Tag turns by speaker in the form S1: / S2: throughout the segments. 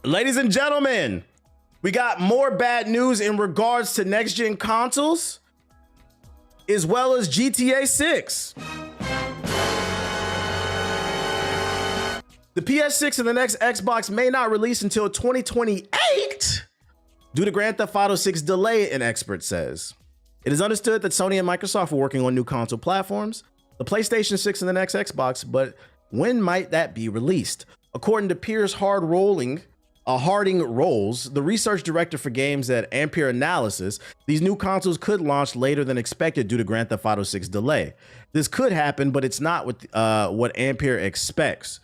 S1: Ladies and gentlemen, we got more bad news in regards to next-gen consoles, as well as GTA 6. The PS6 and the next Xbox may not release until 2028 due to Grand Theft Auto 6 delay, an expert says. It is understood that Sony and Microsoft are working on new console platforms, the PlayStation 6 and the next Xbox, but when might that be released? According to Piers Harding Rolls, the research director for games at Ampere Analysis, these new consoles could launch later than expected due to Grand Theft Auto 6 delay. This could happen, but it's not what Ampere expects.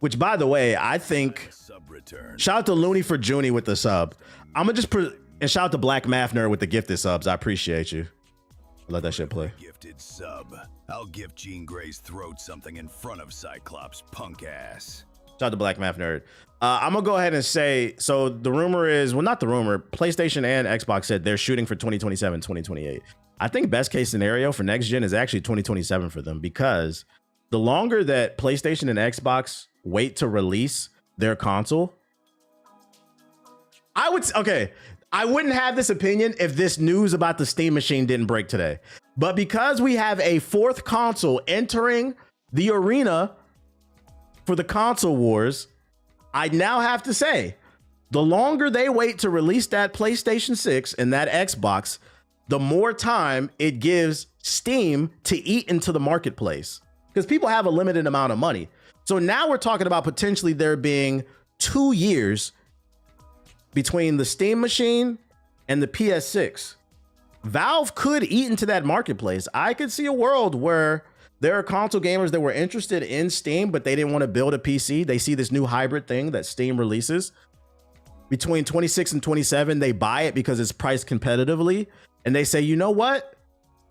S1: Which, by the way, I think, shout out to Looney for Junie with the sub. I'm gonna just, and shout out to Black Math Nerd with the gifted subs. I appreciate you. Let that shit play.
S2: Gifted sub. I'll give Jean Grey's throat something in front of Cyclops' punk ass.
S1: Shout out to Black Math Nerd. I'm gonna go ahead and say, so the rumor is, well, not the rumor, PlayStation and Xbox said they're shooting for 2027, 2028. I think best case scenario for next gen is actually 2027 for them, because the longer that PlayStation and Xbox wait to release their console, I wouldn't have this opinion if this news about the Steam machine didn't break today. But because we have a fourth console entering the arena for the console wars, I now have to say, the longer they wait to release that PlayStation 6 and that Xbox, the more time it gives Steam to eat into the marketplace, because people have a limited amount of money. So now we're talking about potentially there being 2 years between the Steam machine and the PS6. Valve could eat into that marketplace. I could see a world where there are console gamers that were interested in Steam, but they didn't want to build a PC. They see this new hybrid thing that Steam releases. Between 26 and 27, they buy it because it's priced competitively. And they say, you know what?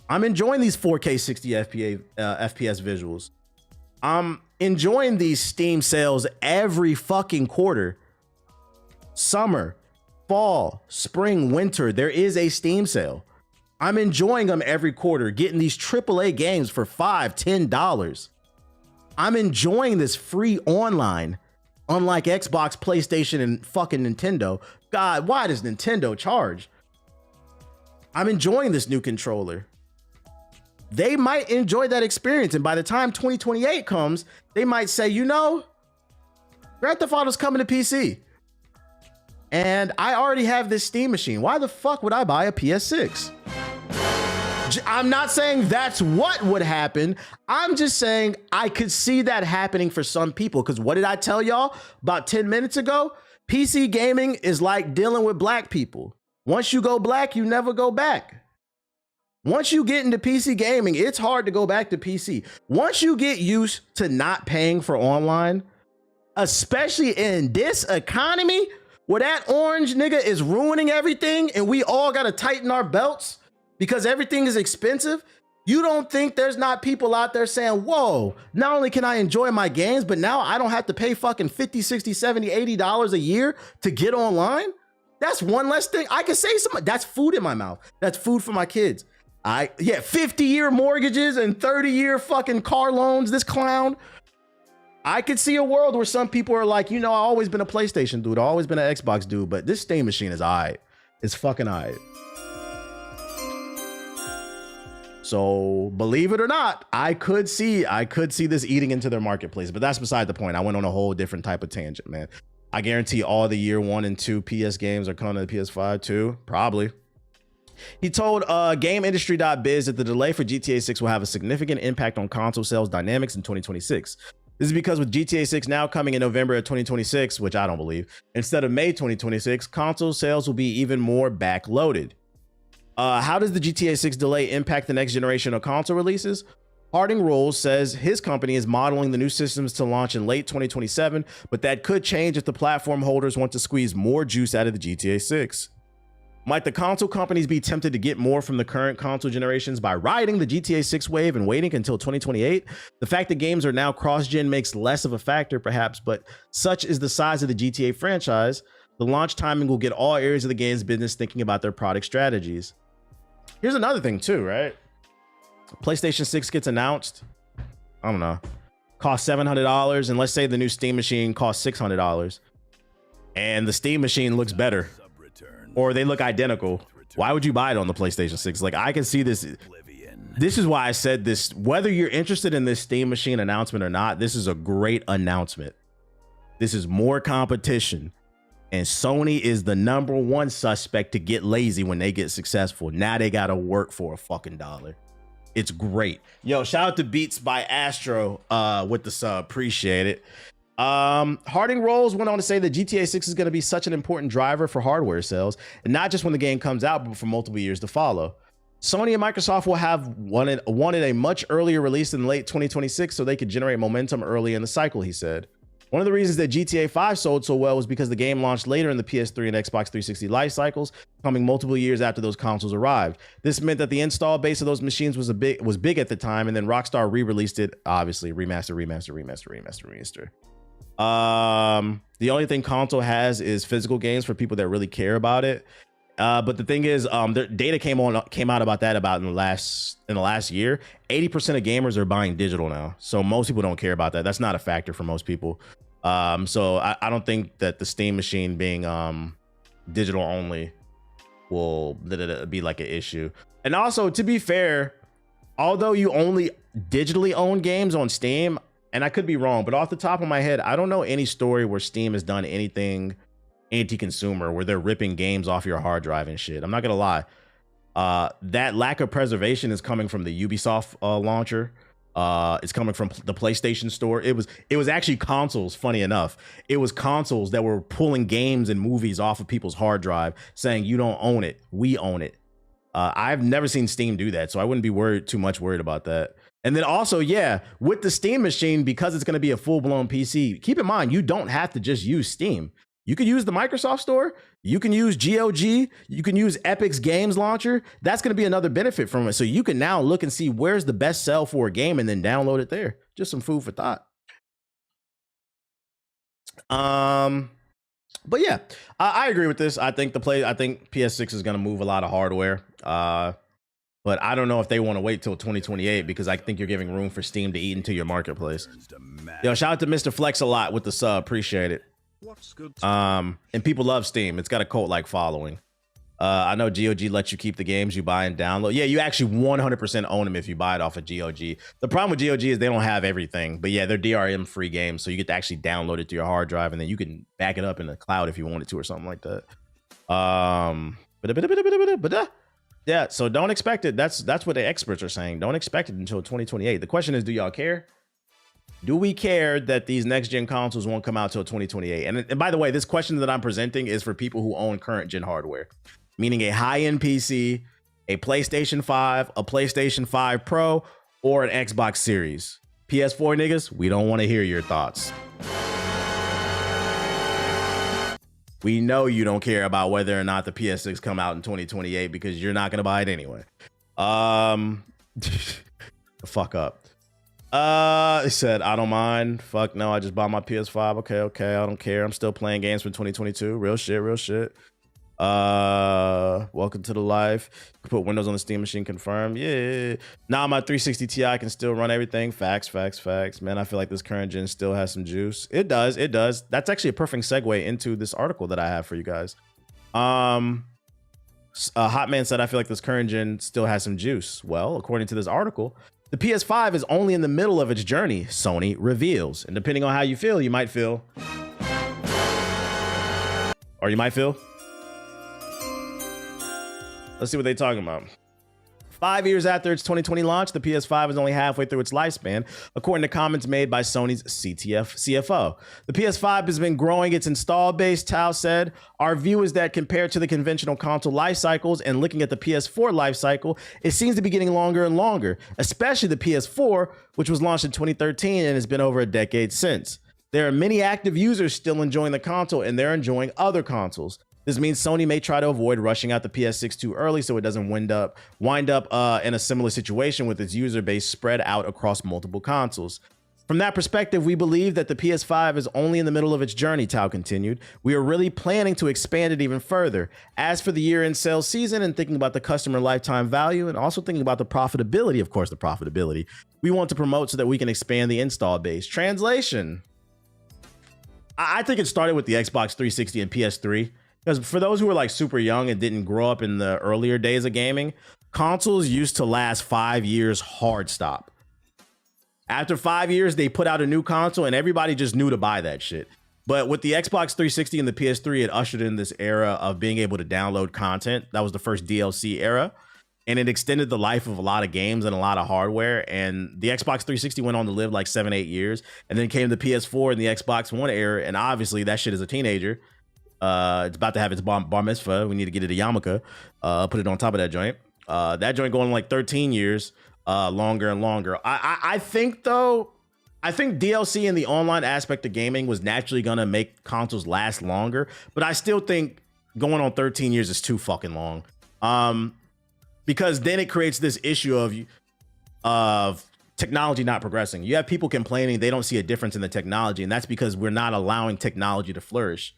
S1: I'm enjoying these 4K 60 FPS visuals. I'm enjoying these Steam sales every fucking quarter. Summer, fall, spring, winter, there is a Steam sale. I'm enjoying them every quarter, getting these AAA games for $5, $10. I'm enjoying this free online, unlike Xbox, PlayStation, and fucking Nintendo. God, why does Nintendo charge? I'm enjoying this new controller. They might enjoy that experience, and by the time 2028 comes, they might say, you know, Grand Theft Auto's coming to PC. And I already have this Steam machine. Why the fuck would I buy a PS6? I'm not saying that's what would happen. I'm just saying I could see that happening for some people. Because what did I tell y'all about 10 minutes ago? PC gaming is like dealing with black people. Once you go black, you never go back. Once you get into PC gaming, it's hard to go back to PC. Once you get used to not paying for online, especially in this economy where that orange nigga is ruining everything and we all got to tighten our belts because everything is expensive, you don't think there's not people out there saying, whoa, not only can I enjoy my games, but now I don't have to pay fucking $50, $60, $70, $80 a year to get online? That's one less thing. I can say something. That's food in my mouth. That's food for my kids. 50-year mortgages and 30-year fucking car loans, this clown. I could see a world where some people are like, you know, I've always been a PlayStation dude. I've always been an Xbox dude, but this Steam machine is all right. It's fucking all right. So believe it or not, I could see this eating into their marketplace, but that's beside the point. I went on a whole different type of tangent, man. I guarantee all the year 1 and 2 PS games are coming to the PS5 too, probably. He told GameIndustry.biz that the delay for GTA 6 will have a significant impact on console sales dynamics in 2026. This is because with GTA 6 now coming in November of 2026, which I don't believe, instead of May 2026, console sales will be even more backloaded. How does the GTA 6 delay impact the next generation of console releases? Harding Rolls says his company is modeling the new systems to launch in late 2027, but that could change if the platform holders want to squeeze more juice out of the GTA 6. Might the console companies be tempted to get more from the current console generations by riding the GTA 6 wave and waiting until 2028? The fact that games are now cross-gen makes less of a factor, perhaps, but such is the size of the GTA franchise, the launch timing will get all areas of the game's business thinking about their product strategies. Here's another thing too, right? PlayStation 6 gets announced, I don't know, costs $700, and let's say the new Steam machine costs $600. and the Steam machine looks better, or they look identical, why would you buy it on the PlayStation 6? Like, I can see this. This is why I said this. Whether you're interested in this Steam machine announcement or not, this is a great announcement. This is more competition. And Sony is the #1 suspect to get lazy when they get successful. Now they got to work for a fucking dollar. It's great. Yo, shout out to Beats by Astro with the sub. Appreciate it. Harding Rolls went on to say that GTA 6 is going to be such an important driver for hardware sales, and not just when the game comes out, but for multiple years to follow. Sony and Microsoft will have wanted a much earlier release in late 2026 so they could generate momentum early in the cycle, he said. One of the reasons that GTA 5 sold so well was because the game launched later in the PS3 and Xbox 360 life cycles, coming multiple years after those consoles arrived. This meant that the install base of those machines was big at the time, and then Rockstar re-released it, obviously, remaster. The only thing console has is physical games for people that really care about it. But the thing is, the data came out about that in the last year. 80% of gamers are buying digital now, so most people don't care about that. That's not a factor for most people. So I don't think that the Steam machine being digital only will be like an issue. And also, to be fair, although you only digitally own games on Steam, and I could be wrong, but off the top of my head, I don't know any story where Steam has done anything anti-consumer where they're ripping games off your hard drive and shit. I'm not gonna lie. That lack of preservation is coming from the Ubisoft launcher. It's coming from the PlayStation Store. It was actually consoles, funny enough. It was consoles that were pulling games and movies off of people's hard drive, saying you don't own it, we own it. I've never seen Steam do that, so I wouldn't be too much worried about that. And then also, yeah, with the Steam machine, because it's going to be a full-blown PC, keep in mind, you don't have to just use Steam. You can use the Microsoft Store. You can use GOG. You can use Epic's Games Launcher. That's going to be another benefit from it. So you can now look and see where's the best sell for a game and then download it there. Just some food for thought. But yeah, I agree with this. I think PS6 is going to move a lot of hardware. But I don't know if they want to wait till 2028 because I think you're giving room for Steam to eat into your marketplace. Yo, shout out to Mr. Flex a lot with the sub. Appreciate it. And people love Steam. It's got a cult-like following. I know GOG lets you keep the games you buy and download. Yeah, you actually 100% own them if you buy it off of GOG. The problem with GOG is they don't have everything, but yeah, they're DRM-free games, so you get to actually download it to your hard drive, and then you can back it up in the cloud if you wanted to or something like that. Yeah, so don't expect it. That's what the experts are saying. Don't expect it until 2028. The question is, do y'all care? Do we care that these next-gen consoles won't come out till 2028? And by the way, this question that I'm presenting is for people who own current-gen hardware, meaning a high-end PC, a PlayStation 5, a PlayStation 5 Pro, or an Xbox Series. PS4 niggas, we don't want to hear your thoughts. We know you don't care about whether or not the PS6 come out in 2028 because you're not going to buy it anyway. Fuck up. He said, I don't mind. Fuck no, I just bought my PS5. Okay, I don't care. I'm still playing games from 2022. Real shit. Welcome to the life. Put Windows on the Steam machine, confirmed. Yeah. Now my 360 Ti can still run everything. Facts. Man, I feel like this current gen still has some juice. It does. That's actually a perfect segue into this article that I have for you guys. Hotman said, I feel like this current gen still has some juice. Well, according to this article, the PS5 is only in the middle of its journey, Sony reveals. And depending on how you feel, you might feel. Or you might feel. Let's see what they're talking about. 5 years after its 2020 launch, the PS5 is only halfway through its lifespan, according to comments made by Sony's CFO. The PS5 has been growing its install base, Tao said. Our view is that compared to the conventional console life cycles and looking at the PS4 life cycle, it seems to be getting longer and longer, especially the PS4, which was launched in 2013 and has been over a decade since. There are many active users still enjoying the console, and they're enjoying other consoles. This means Sony may try to avoid rushing out the PS6 too early so it doesn't wind up in a similar situation with its user base spread out across multiple consoles. From that perspective, we believe that the PS5 is only in the middle of its journey, Tao continued. We are really planning to expand it even further. As for the year-end sales season and thinking about the customer lifetime value and also thinking about the profitability, of course, we want to promote so that we can expand the install base. Translation. I think it started with the Xbox 360 and PS3. Because for those who were like super young and didn't grow up in the earlier days of gaming, consoles used to last 5 years hard stop. After 5 years, they put out a new console and everybody just knew to buy that shit. But with the Xbox 360 and the PS3, it ushered in this era of being able to download content. That was the first DLC era. And it extended the life of a lot of games and a lot of hardware. And the Xbox 360 went on to live like 7-8 years. And then came the PS4 and the Xbox One era. And obviously that shit is a teenager. It's about to have its bar mitzvah. We need to get it a yarmulke. Put it on top of that joint. That joint going like 13 years longer and longer. I think though, I think DLC and the online aspect of gaming was naturally going to make consoles last longer. But I still think going on 13 years is too fucking long. Because then it creates this issue of technology not progressing. You have people complaining they don't see a difference in the technology, and that's because we're not allowing technology to flourish.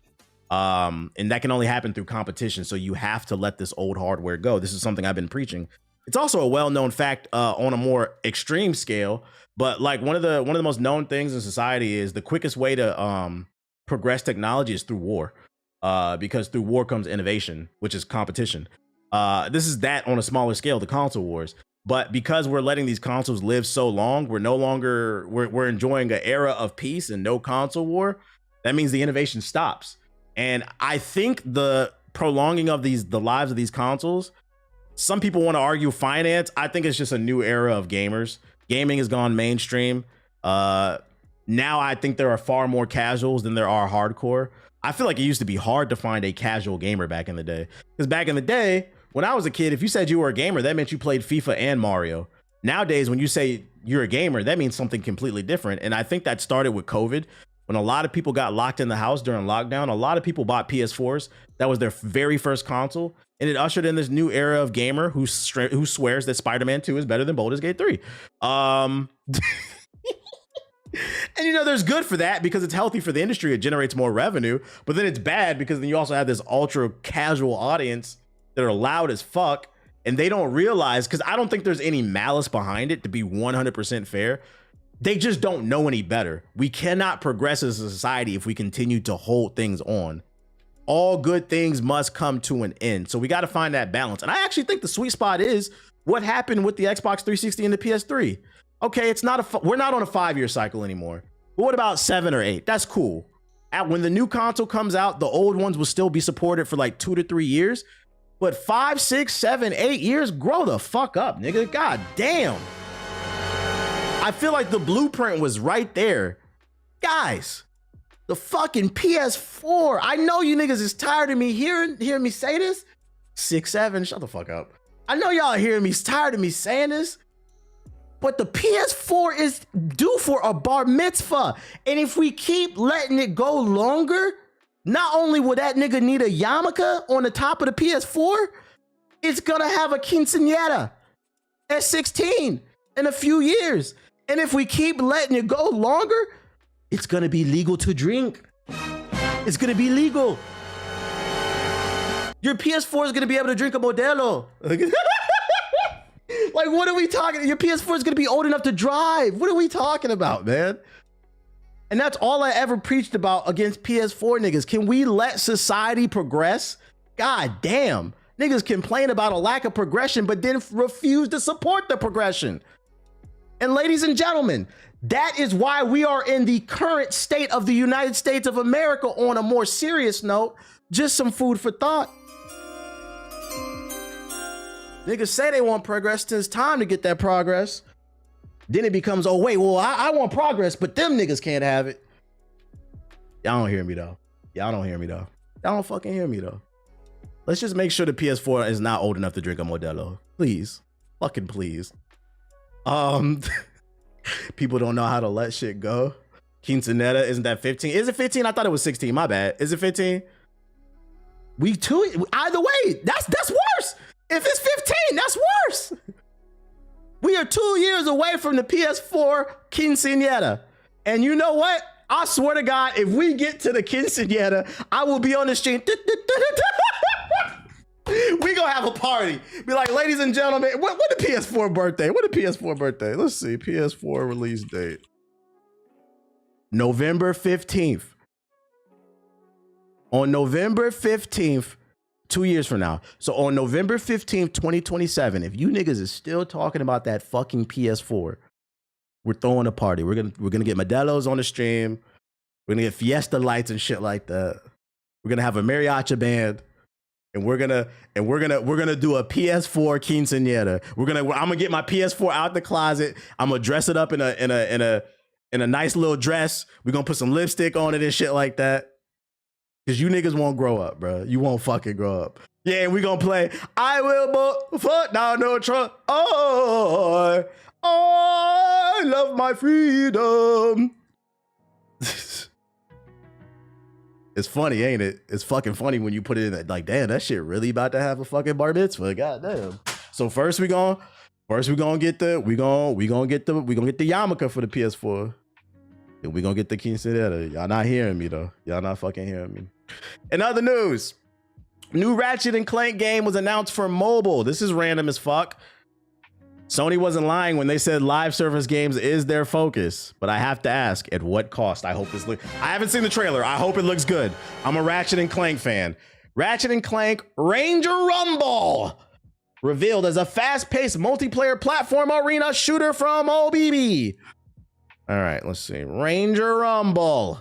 S1: And that can only happen through competition. So you have to let this old hardware go. This is something I've been preaching. It's also a well-known fact on a more extreme scale, but like one of the most known things in society is the quickest way to progress technology is through war. Because through war comes innovation, which is competition. This is that on a smaller scale, the console wars. But because we're letting these consoles live so long, we're enjoying an era of peace and no console war. That means the innovation stops. And I think the prolonging of the lives of these consoles, some people want to argue finance. I think it's just a new era of gamers. Gaming has gone mainstream. Now I think there are far more casuals than there are hardcore. I feel like it used to be hard to find a casual gamer back in the day. Because back in the day, when I was a kid, if you said you were a gamer, that meant you played FIFA and Mario. Nowadays, when you say you're a gamer, that means something completely different. And I think that started with COVID. When a lot of people got locked in the house during lockdown, a lot of people bought PS4s. That was their very first console. And it ushered in this new era of gamer who swears that Spider-Man 2 is better than Baldur's Gate 3. And, you know, there's good for that because it's healthy for the industry. It generates more revenue. But then it's bad because then you also have this ultra casual audience that are loud as fuck. And they don't realize, because I don't think there's any malice behind it, to be 100% fair. They just don't know any better. We cannot progress as a society if we continue to hold things on. All good things must come to an end. So we got to find that balance. And I actually think the sweet spot is what happened with the Xbox 360 and the PS3. Okay, it's not we're not on a 5-year cycle anymore. But what about 7 or 8? That's cool. When the new console comes out, the old ones will still be supported for like 2 to 3 years. But 5, 6, 7, 8 years, grow the fuck up, nigga. God damn. I feel like the blueprint was right there. Guys, the fucking PS4. I know you niggas is tired of me hearing me say this. 6, 7, shut the fuck up. I know y'all hearing me, tired of me saying this. But the PS4 is due for a bar mitzvah. And if we keep letting it go longer, not only will that nigga need a yarmulke on the top of the PS4, it's gonna have a quinceañera at 16 in a few years. And if we keep letting it go longer, it's gonna be legal to drink. It's gonna be legal. Your PS4 is gonna be able to drink a Modelo. Like, what are we talking? Your PS4 is gonna be old enough to drive. What are we talking about, man? And that's all I ever preached about against PS4 niggas. Can we let society progress? God damn. Niggas complain about a lack of progression, but then refuse to support the progression. And ladies and gentlemen, that is why we are in the current state of the United States of America. On a more serious note, just some food for thought. Niggas say they want progress till it's time to get that progress. Then it becomes, oh wait, well, I want progress, but them niggas can't have it. Y'all don't hear me though. Y'all don't hear me though. Y'all don't fucking hear me though. Let's just make sure the PS4 is not old enough to drink a Modelo. Please. Fucking please. People don't know how to let shit go. Quinceanera, isn't that 15? Is it 15? I thought it was 16. My bad. Is it 15? Either way, that's worse. If it's 15, that's worse. We are 2 years away from the PS4 quinceañera. And you know what? I swear to God, if we get to the quinceañera, I will be on the street. We gonna have a party. Be like, ladies and gentlemen, what the PS4 birthday? What the PS4 birthday? Let's see, PS4 release date. November 15th. On November 15th, 2 years from now. So on November 15th, 2027, if you niggas is still talking about that fucking PS4, we're throwing a party. We're gonna get Modelo's on the stream. We're gonna get Fiesta lights and shit like that. We're gonna have a mariachi band, and we're gonna do a PS4 quinceañera. I'm gonna get my PS4 out the closet. I'm gonna dress it up in a nice little dress. We're gonna put some lipstick on it and shit like that. Cause you niggas won't grow up, bro. You won't fucking grow up. Yeah, we gonna play I will foot down no truck. Oh, I love my freedom. It's funny, ain't it? It's fucking funny when you put it in that, like, damn, that shit really about to have a fucking bar mitzvah. God damn. So first we gonna get the yarmulke for the PS4. And we gonna get the quinceañera. Y'all not hearing me though. Y'all not fucking hearing me. In other news, new Ratchet and Clank game was announced for mobile. This is random as fuck. Sony wasn't lying when they said live service games is their focus, but I have to ask, at what cost? I hope this I haven't seen the trailer. I hope it looks good. I'm a Ratchet and Clank fan. Ratchet and Clank Ranger Rumble, revealed as a fast-paced multiplayer platform arena shooter from OBB. All right, let's see. Ranger Rumble.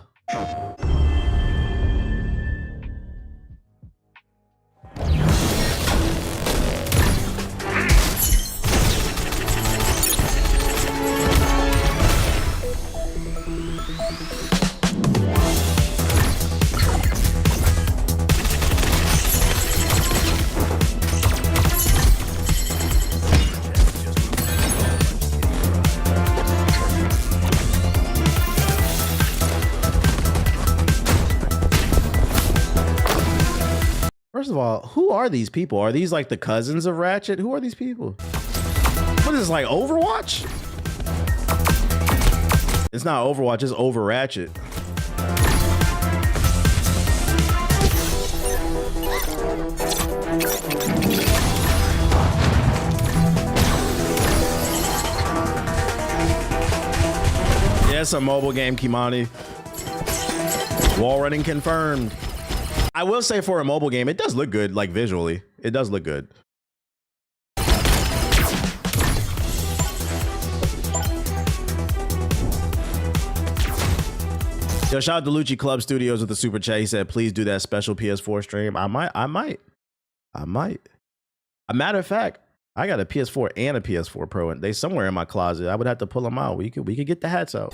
S1: First of all, who are these people? Are these like the cousins of Ratchet? Who are these people? What is this, like Overwatch? It's not Overwatch, it's Over Ratchet. Yeah, it's a mobile game, Kimani. Wall running confirmed. I will say for a mobile game, it does look good, like visually. It does look good. Yo, shout out to Lucci Club Studios with the super chat. He said, please do that special PS4 stream. I might. A matter of fact, I got a PS4 and a PS4 Pro, and they somewhere in my closet. I would have to pull them out. We could get the hats out.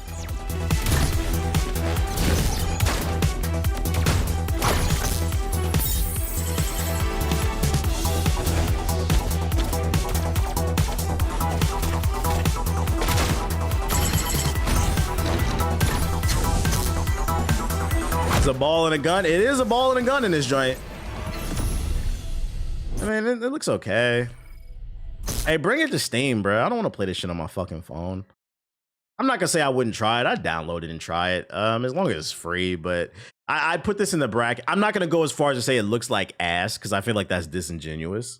S1: A ball and a gun. It is a ball and a gun in this joint. I mean, it looks okay. Hey, bring it to Steam, bro. I don't want to play this shit on my fucking phone. I'm not gonna say I wouldn't try it. I'd download it and try it, as long as it's free. But I'd put this in the bracket. I'm not gonna go as far as to say it looks like ass, because I feel like that's disingenuous.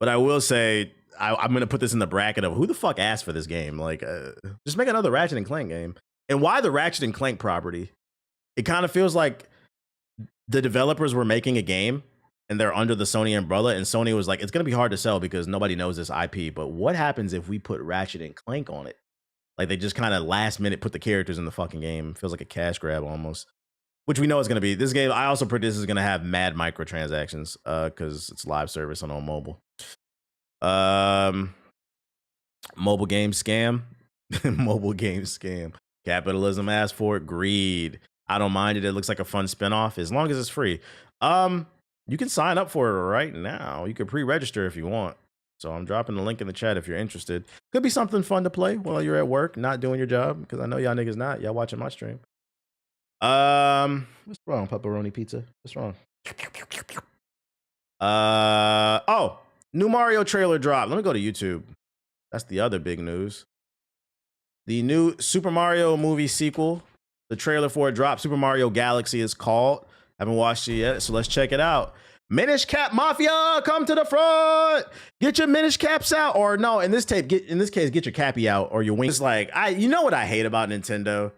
S1: But I will say I'm gonna put this in the bracket of who the fuck asked for this game. Like, just make another Ratchet and Clank game. And why the Ratchet and Clank property? It kind of feels like the developers were making a game and they're under the Sony umbrella, and Sony was like, it's going to be hard to sell because nobody knows this IP. But what happens if we put Ratchet and Clank on it? Like, they just kind of last minute put the characters in the fucking game. Feels like a cash grab almost, which we know is going to be. This game, I also predict this is going to have mad microtransactions because it's live service on mobile. Mobile game scam. Mobile game scam. Capitalism asked for it. Greed. I don't mind it. It looks like a fun spinoff as long as it's free. You can sign up for it right now. You can pre-register if you want. So I'm dropping the link in the chat if you're interested. Could be something fun to play while you're at work, not doing your job, because I know y'all niggas not. Y'all watching my stream. What's wrong, pepperoni pizza? What's wrong? Oh, new Mario trailer drop. Let me go to YouTube. That's the other big news. The new Super Mario movie sequel. The trailer for it dropped. Super Mario Galaxy is called. Haven't watched it yet, so let's check it out. Minish Cap Mafia, come to the front. Get your Minish Caps out, or no, in this case, get your Cappy out or your wings. Like, you know what I hate about Nintendo?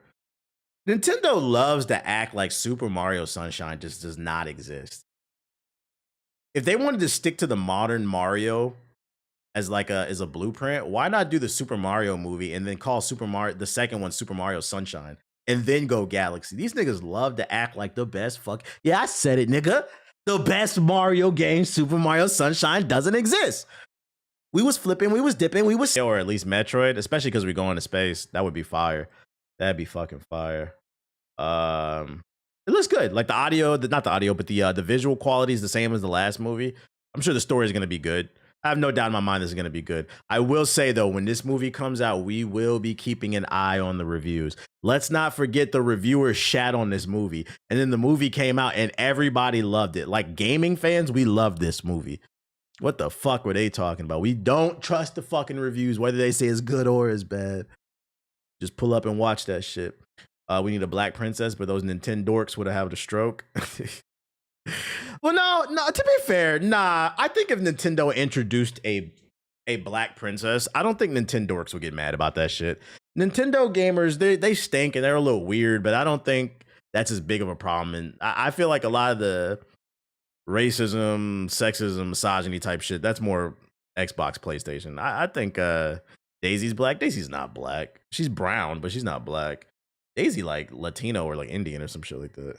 S1: Nintendo loves to act like Super Mario Sunshine just does not exist. If they wanted to stick to the modern Mario as like a blueprint, why not do the Super Mario movie and then call Super Mario the second one Super Mario Sunshine and then go Galaxy? These niggas love to act like the best yeah, I said it, nigga. The best Mario game, Super Mario Sunshine, doesn't exist. We was flipping, we was dipping, we was, or at least Metroid, especially because we're going to space. That would be fire. That'd be fucking fire. It looks good. Like the audio, not the audio, but the visual quality is the same as the last movie. I'm sure the story is going to be good. I have no doubt in my mind this is going to be good. I will say though, when this movie comes out, we will be keeping an eye on the reviews. Let's not forget the reviewers shat on this movie, and then the movie came out and everybody loved it. Like gaming fans, we love this movie. What the fuck were they talking about? We don't trust the fucking reviews, whether they say it's good or it's bad. Just pull up and watch that shit. We need a black princess, but those Nintendo dorks would have had a stroke. Well, no, to be fair, nah. I think if Nintendo introduced a black princess, I don't think Nintendo dorks would get mad about that shit. Nintendo gamers, they stink and they're a little weird, but I don't think that's as big of a problem. And I feel like a lot of the racism, sexism, misogyny type shit, that's more Xbox, PlayStation. I think Daisy's black. Daisy's not black. She's brown, but she's not black. Daisy like Latino or like Indian or some shit like that.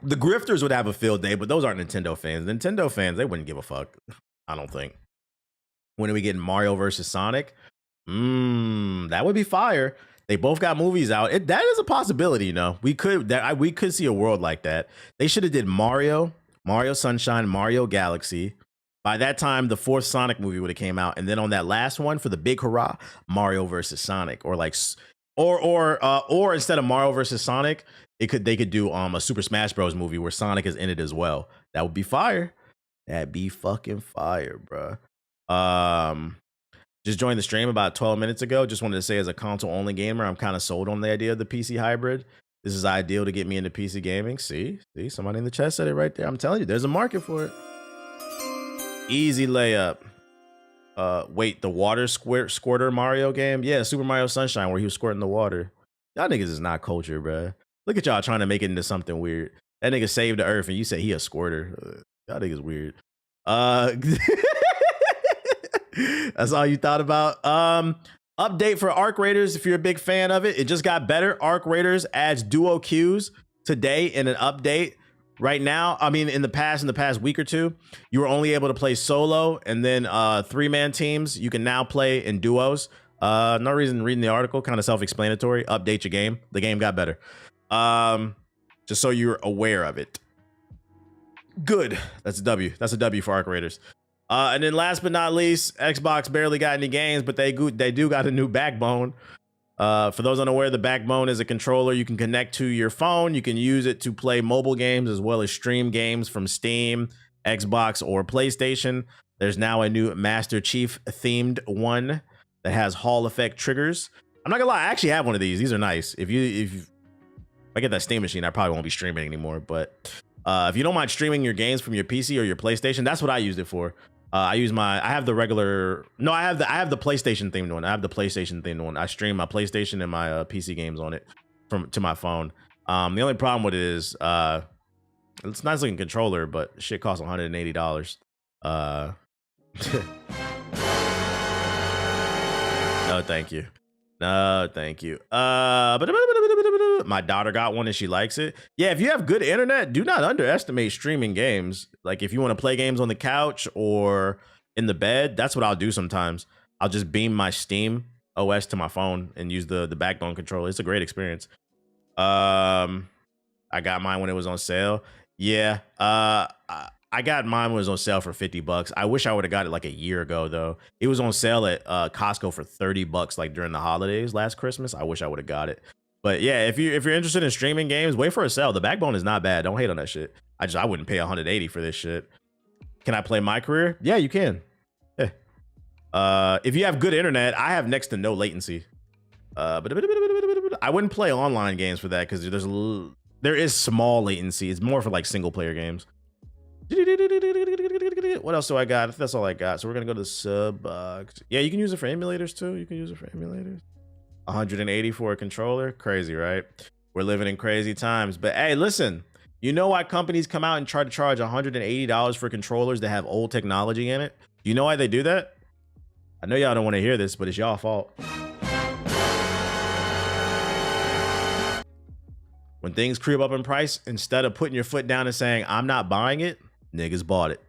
S1: The grifters would have a field day, but those aren't Nintendo fans. Nintendo fans, they wouldn't give a fuck. I don't think. When are we getting Mario versus Sonic? That would be fire. They both got movies out. That is a possibility, you know. We could see a world like that. They should have did Mario Sunshine, Mario Galaxy. By that time, the fourth Sonic movie would have came out, and then on that last one for the big hurrah, Mario versus Sonic, or like, or instead of Mario versus Sonic, they could do a Super Smash Bros. Movie where Sonic is in it as well. That would be fire. That'd be fucking fire, bro. Just joined the stream about 12 minutes ago. Just wanted to say, as a console-only gamer, I'm kind of sold on the idea of the PC hybrid. This is ideal to get me into PC gaming. See, somebody in the chat said it right there. I'm telling you, there's a market for it. Easy layup. Wait, the water squirter Mario game? Yeah, Super Mario Sunshine, where he was squirting the water. Y'all niggas is not culture, bro. Look at y'all trying to make it into something weird. That nigga saved the earth, and you say he a squirter. Y'all niggas weird. That's all you thought about. Update for Arc Raiders. If you're a big fan of it, it just got better. Arc Raiders adds duo queues today in an update. Right now, I mean, in the past week or two, you were only able to play solo, and then 3-man teams. You can now play in duos. No reason reading the article, kind of self-explanatory. Update your game. The game got better. Just so you're aware of it. Good. That's a W. That's a W for Arc Raiders. And then last but not least, Xbox barely got any games, but they do got a new backbone. For those unaware, the backbone is a controller you can connect to your phone. You can use it to play mobile games as well as stream games from Steam, Xbox, or PlayStation. There's now a new Master Chief themed one that has Hall effect triggers. I'm not gonna lie, I actually have one of these. These are nice. If I get that Steam machine, I probably won't be streaming anymore. But if you don't mind streaming your games from your PC or your PlayStation, that's what I used it for. I have the PlayStation themed one. I have the PlayStation themed one. I stream my PlayStation and my PC games on it to my phone. The only problem with it is it's a nice looking controller, but shit costs $180. No, thank you. No, thank you. My daughter got one and she likes it. Yeah, if you have good internet, do not underestimate streaming games. Like if you want to play games on the couch or in the bed, that's what I'll do sometimes. I'll just beam my Steam OS to my phone and use the backbone controller. It's a great experience. I got mine when it was on sale. Yeah, I got mine when it was on sale for $50. I wish I would have got it like a year ago though. It was on sale at Costco for $30 like during the holidays last Christmas. I wish I would have got it. But yeah, if you're interested in streaming games, wait for a sale. The backbone is not bad. Don't hate on that shit. I wouldn't pay $180 for this shit. Can I play my career? Yeah, you can. Yeah. If you have good internet, I have next to no latency. But I wouldn't play online games for that because there is small latency. It's more for like single player games. What else do I got? That's all I got. So we're gonna go to the sub box. Yeah, you can use it for emulators too. You can use it for emulators. 180 for a controller. Crazy, right? We're living in crazy times. But hey, listen, you know why companies come out and try to charge $180 for controllers that have old technology in it? You know why they do that? I know y'all don't want to hear this, but it's y'all fault. When things creep up in price, instead of putting your foot down and saying, I'm not buying it, niggas bought it.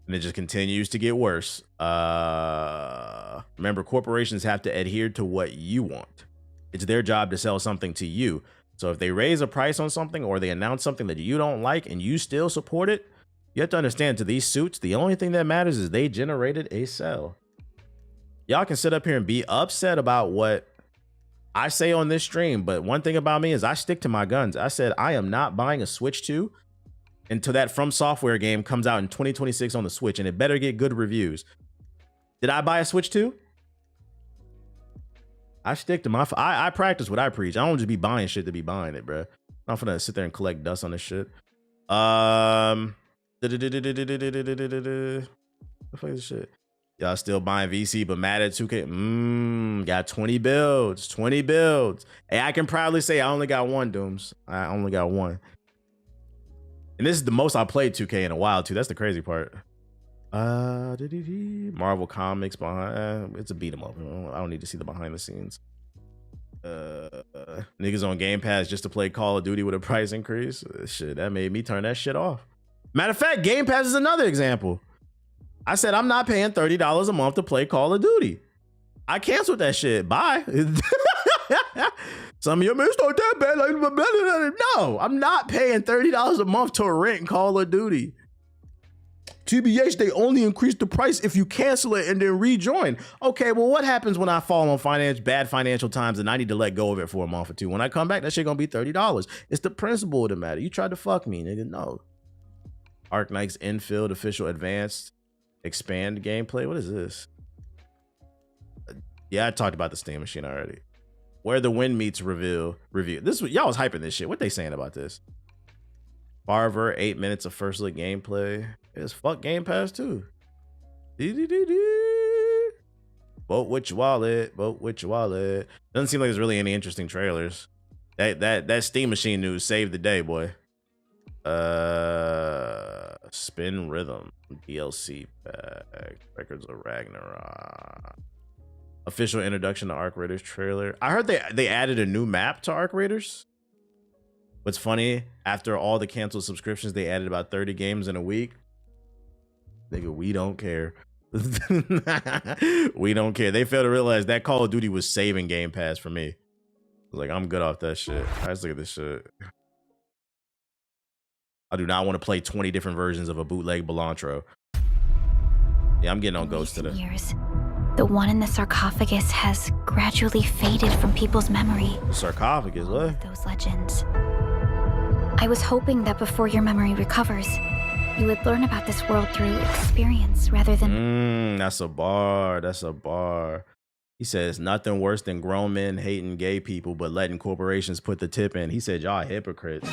S1: And it just continues to get worse. Remember, corporations have to adhere to what you want. It's their job to sell something to you. So if they raise a price on something or they announce something that you don't like and you still support it, you have to understand, to these suits, the only thing that matters is they generated a sell. Y'all can sit up here and be upset about what I say on this stream, but one thing about me is I stick to my guns. I said I am not buying a Switch 2 until that From Software game comes out in 2026 on the Switch, and it better get good reviews. Did I buy a Switch 2? I stick to my... I practice what I preach. I don't just be buying shit to be buying it, bro. I'm not gonna sit there and collect dust on this shit. What the fuck is this shit? Y'all still buying VC, but mad at 2K. Got 20 builds. 20 builds. Hey, I can proudly say I only got one, Dooms. I only got one. And this is the most I played 2K in a while, too. That's the crazy part. Marvel Comics behind. It's a beat 'em up. I don't need to see the behind the scenes. Niggas on Game Pass just to play Call of Duty with a price increase. Shit, that made me turn that shit off. Matter of fact, Game Pass is another example. I said, I'm not paying $30 a month to play Call of Duty. I canceled that shit. Bye. Some of you may start that bad. Like, no, I'm not paying $30 a month to rent Call of Duty. TBH, they only increase the price if you cancel it and then rejoin. Okay, well, what happens when I fall on bad financial times and I need to let go of it for a month or two? When I come back, that shit gonna be $30. It's the principle of the matter. You tried to fuck me, nigga. No. Arc Knight's Infield Official Advanced Expand gameplay. What is this? Yeah, I talked about the Steam Machine already. Where the Wind Meets review. This y'all was hyping this shit. What they saying about this? Barver, 8 minutes of first look gameplay. It's fuck Game Pass too. Vote with your wallet. Vote with your wallet. Doesn't seem like there's really any interesting trailers. That Steam Machine news saved the day, boy. Spin Rhythm DLC pack. Records of Ragnarok. Official introduction to Arc Raiders trailer. I heard they added a new map to Arc Raiders. What's funny, after all the canceled subscriptions, they added about 30 games in a week. Nigga, we don't care. We don't care. They failed to realize that Call of Duty was saving Game Pass for me. Like, I'm good off that shit. Let's look at this shit. I do not want to play 20 different versions of a bootleg Belantro. Yeah, I'm getting on Ghost today.
S3: Years, the one in the sarcophagus has gradually faded from people's memory.
S1: Sarcophagus, what?
S3: Those legends. I was hoping that before your memory recovers, you would learn about this world through experience rather than...
S1: That's a bar. That's a bar. He says nothing worse than grown men hating gay people but letting corporations put the tip in. He said y'all hypocrites.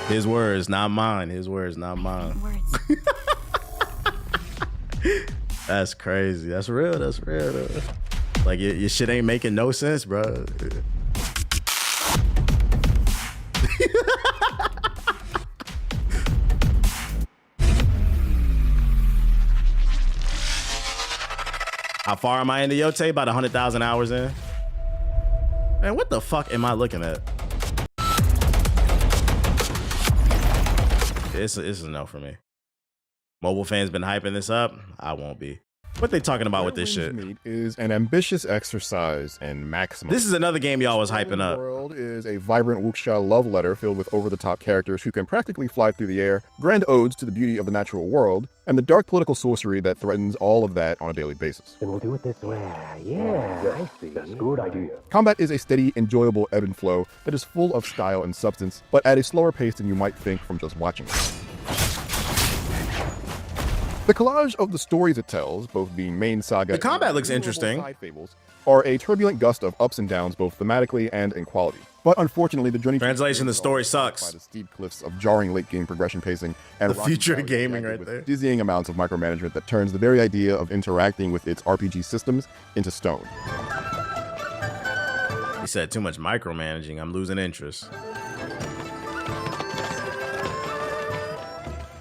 S1: His words, not mine. His words, not mine. That's crazy. That's real. That's real. Though. Like your shit ain't making no sense, bro. How far am I into Yote? About 100,000 hours in. Man, what the fuck am I looking at? It's a no for me. Mobile fans been hyping this up. I won't be. What they talking about with this shit?
S4: Meat is an ambitious exercise in maximum.
S1: This is another game y'all was hyping up.
S4: The World is a vibrant wuxia love letter filled with over-the-top characters who can practically fly through the air, grand odes to the beauty of the natural world, and the dark political sorcery that threatens all of that on a daily basis.
S5: Then we'll do it this way. Yeah, I see. That's a good idea.
S4: Combat is a steady, enjoyable ebb and flow that is full of style and substance, but at a slower pace than you might think from just watching it. The collage of the stories it tells, both being main saga...
S1: The combat looks interesting.
S4: Side fables, are a turbulent gust of ups and downs both thematically and in quality. But unfortunately, the journey...
S1: Translation, the story
S4: by
S1: sucks.
S4: the steep cliffs of jarring late-game progression pacing and
S1: The future of
S4: rocky
S1: gaming
S4: battles
S1: right
S4: with
S1: there.
S4: dizzying amounts of micromanagement that turns the very idea of interacting with its RPG systems into stone.
S1: He said too much micromanaging. I'm losing interest.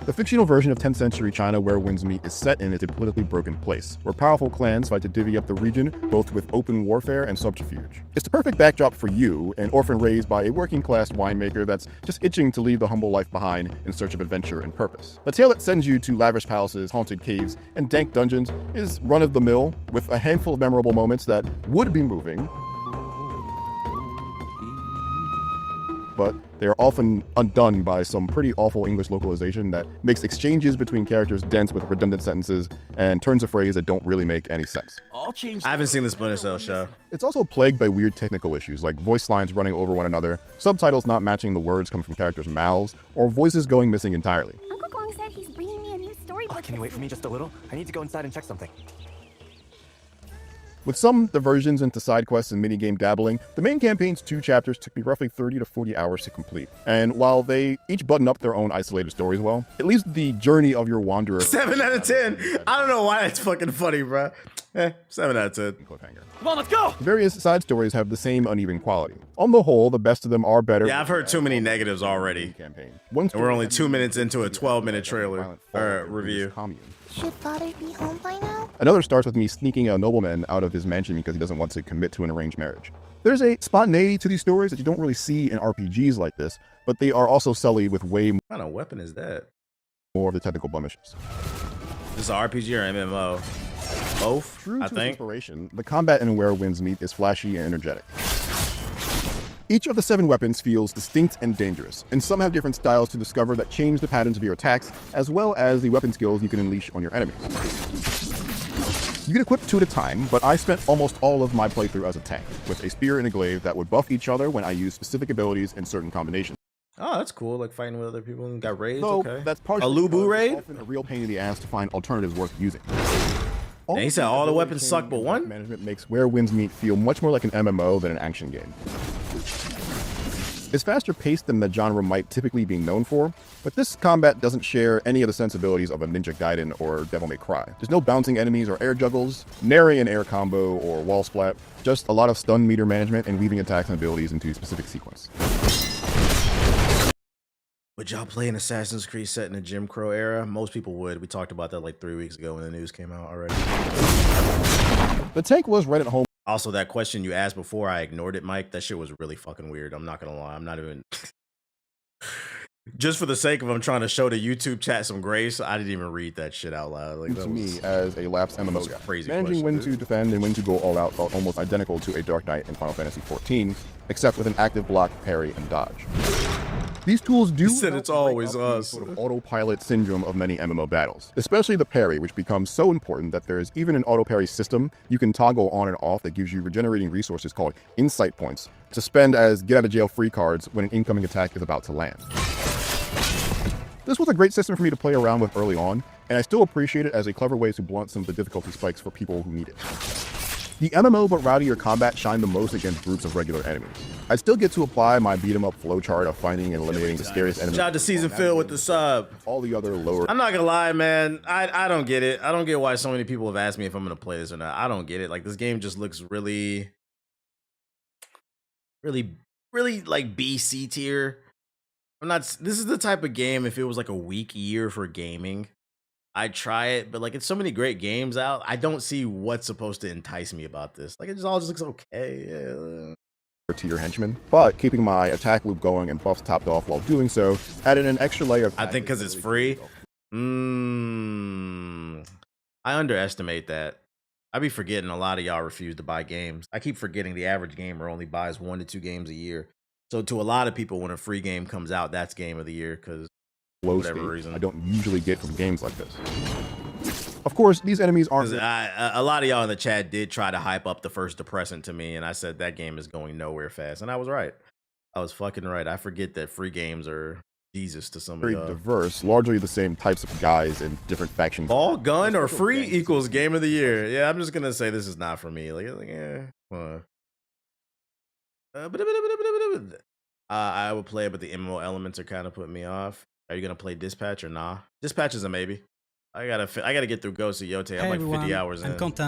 S4: The fictional version of 10th century China where Winds Meet is set in a politically broken place, where powerful clans fight to divvy up the region, both with open warfare and subterfuge. It's the perfect backdrop for you, an orphan raised by a working-class winemaker that's just itching to leave the humble life behind in search of adventure and purpose. The tale that sends you to lavish palaces, haunted caves, and dank dungeons is run-of-the-mill, with a handful of memorable moments that would be moving, but they are often undone by some pretty awful English localization that makes exchanges between characters dense with redundant sentences and turns of phrase that don't really make any sense.
S1: I haven't seen the Splinter Cell show.
S4: It's also plagued by weird technical issues like voice lines running over one another, subtitles not matching the words coming from characters' mouths, or voices going missing entirely.
S6: Uncle Gong said he's bringing me a new storybook.
S5: Can you wait for me just a little? I need to go inside and check something.
S4: With some diversions into side quests and minigame dabbling, the main campaign's 2 chapters took me roughly 30 to 40 hours to complete. And while they each button up their own isolated stories well, it leaves the journey of your wanderer
S1: 7 out of 10. I don't know why that's fucking funny, bro. 7 out of 10.
S4: cliffhanger.
S5: Come on, let's go!
S4: The various side stories have the same uneven quality. On the whole, the best of them are better.
S1: Yeah, I've heard too many negatives already.
S4: Campaign.
S1: And we're only 2 minutes into a 12-minute trailer or review.
S6: Should father be home by now?
S4: Another starts with me sneaking a nobleman out of his mansion because he doesn't want to commit to an arranged marriage. There's a spontaneity to these stories that you don't really see in RPGs like this, but they are also sullied with way
S1: What kind of weapon is that?
S4: more of the technical blemishes.
S1: This is an RPG or MMO? Both,
S4: True to
S1: I
S4: its
S1: think.
S4: inspiration, the combat in Where Winds Meet is flashy and energetic. Each of the 7 weapons feels distinct and dangerous, and some have different styles to discover that change the patterns of your attacks, as well as the weapon skills you can unleash on your enemies. You can equip 2 at a time, but I spent almost all of my playthrough as a tank, with a spear and a glaive that would buff each other when I used specific abilities in certain combinations.
S1: Oh, that's cool. Like fighting with other people and got raids.
S4: So
S1: Okay.
S4: that's partially
S1: a Lubu
S4: because
S1: raid?
S4: it's often a real pain in the ass to find alternatives worth using.
S1: And he said all the weapons suck but one?
S4: Management makes Where Winds Meet feel much more like an MMO than an action game. It's faster paced than the genre might typically be known for, but this combat doesn't share any of the sensibilities of a Ninja Gaiden or Devil May Cry. There's no bouncing enemies or air juggles, nary an air combo or wall splat, just a lot of stun meter management and weaving attacks and abilities into a specific sequence.
S1: Would y'all play an Assassin's Creed set in the Jim Crow era? Most people would. We talked about that like 3 weeks ago when the news came out already.
S4: The tank was right at home.
S1: Also, that question you asked before, I ignored it, Mike. That shit was really fucking weird. I'm not gonna lie. I'm not even... Just for the sake of I'm trying to show the YouTube chat some grace, I didn't even read that shit out loud. Like, that
S4: To
S1: was...
S4: me, as a lapsed MMO guy,
S1: crazy
S4: managing
S1: question,
S4: when to defend and when to go all out felt almost identical to a Dark Knight in Final Fantasy XIV, except with an active block, parry, and dodge. These tools do
S1: He said it's always
S4: break up the
S1: us.
S4: sort of autopilot syndrome of many MMO battles, especially the parry, which becomes so important that there is even an auto parry system you can toggle on and off that gives you regenerating resources called insight points to spend as get out of jail free cards when an incoming attack is about to land. This was a great system for me to play around with early on, and I still appreciate it as a clever way to blunt some of the difficulty spikes for people who need it. The MMO but rowdier combat shined the most against groups of regular enemies. I still get to apply my beat-em-up flowchart of finding and eliminating the scariest enemies.
S1: Shout out to Season Phil with the sub.
S4: All the other lower...
S1: I'm not gonna lie, man. I don't get it. I don't get why so many people have asked me if I'm gonna play this or not. I don't get it. Like, this game just looks really like BC tier. This is the type of game, if it was like a weak year for gaming, I'd try it, but like, it's so many great games out. I don't see what's supposed to entice me about this. Like, it just all just looks okay. Yeah.
S4: To your henchmen, but keeping my attack loop going and buffs topped off while doing so added an extra layer of...
S1: I think because it's free. I underestimate that. I be forgetting a lot of y'all refuse to buy games. I keep forgetting the average gamer only buys 1 to 2 games a year. So to a lot of people, when a free game comes out, that's game of the year because
S4: low
S1: whatever
S4: state
S1: reason.
S4: I don't usually get from games like this. Of course, these enemies aren't...
S1: A lot of y'all in the chat did try to hype up the first Depressant to me, and I said that game is going nowhere fast, and I was right. I was fucking right. I forget that free games are Jesus to some of
S4: very
S1: y'all.
S4: diverse, largely the same types of guys in different factions.
S1: All gun or free equals game of the year. Yeah, I'm just gonna say this is not for me. I would play it, but the MMO elements are kind of putting me off. Are you gonna play Dispatch or nah? Dispatch is a maybe. I gotta get through Ghost of Yote. I'm
S7: Hey
S1: like 50
S7: everyone,
S1: hours
S7: I'm
S1: in.
S7: content.